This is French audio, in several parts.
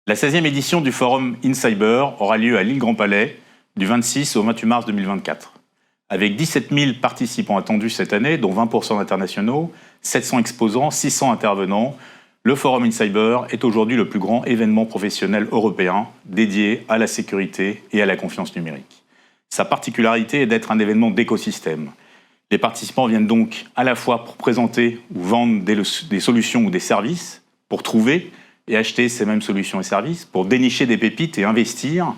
La 16e édition du Forum InCyber aura lieu à l'île Grand Palais du 26 au 28 mars 2024. Avec 17 000 participants attendus cette année, dont 20% d'internationaux, 700 exposants, 600 intervenants, le Forum InCyber est aujourd'hui le plus grand événement professionnel européen dédié à la sécurité et à la confiance numérique. Sa particularité est d'être un événement d'écosystème. Les participants viennent donc à la fois pour présenter ou vendre des solutions ou des services, pour trouver et acheter ces mêmes solutions et services, pour dénicher des pépites et investir.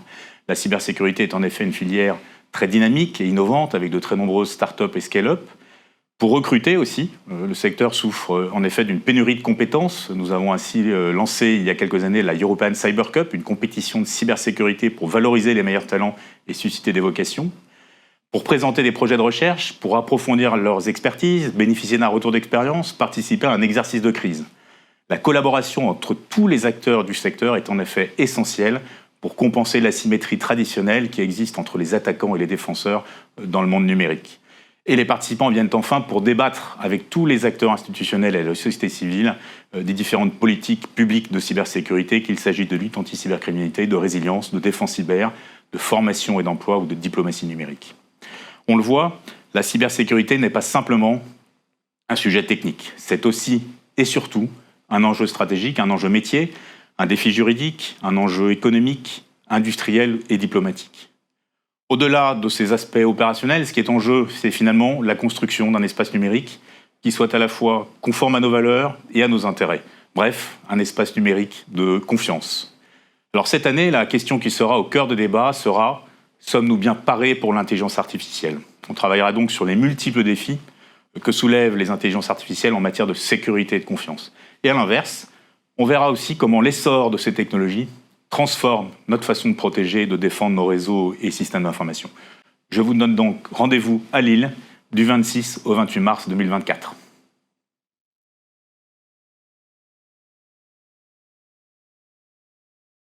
La cybersécurité est en effet une filière très dynamique et innovante avec de très nombreuses startups et scale-up. Pour recruter aussi, le secteur souffre en effet d'une pénurie de compétences. Nous avons ainsi lancé il y a quelques années la European Cyber Cup, une compétition de cybersécurité pour valoriser les meilleurs talents et susciter des vocations. Pour présenter des projets de recherche, pour approfondir leurs expertises, bénéficier d'un retour d'expérience, participer à un exercice de crise. La collaboration entre tous les acteurs du secteur est en effet essentielle pour compenser l'asymétrie traditionnelle qui existe entre les attaquants et les défenseurs dans le monde numérique. Et les participants viennent enfin pour débattre avec tous les acteurs institutionnels et la société civile des différentes politiques publiques de cybersécurité, qu'il s'agisse de lutte anti-cybercriminalité, de résilience, de défense cyber, de formation et d'emploi ou de diplomatie numérique. On le voit, la cybersécurité n'est pas simplement un sujet technique. C'est aussi et surtout un enjeu stratégique, un enjeu métier, un défi juridique, un enjeu économique, industriel et diplomatique. Au-delà de ces aspects opérationnels, ce qui est en jeu, c'est finalement la construction d'un espace numérique qui soit à la fois conforme à nos valeurs et à nos intérêts. Bref, un espace numérique de confiance. Alors cette année, la question qui sera au cœur des débats sera: sommes-nous bien parés pour l'intelligence artificielle ? On travaillera donc sur les multiples défis que soulèvent les intelligences artificielles en matière de sécurité et de confiance. Et à l'inverse, on verra aussi comment l'essor de ces technologies transforme notre façon de protéger et de défendre nos réseaux et systèmes d'information. Je vous donne donc rendez-vous à Lille du 26 au 28 mars 2024.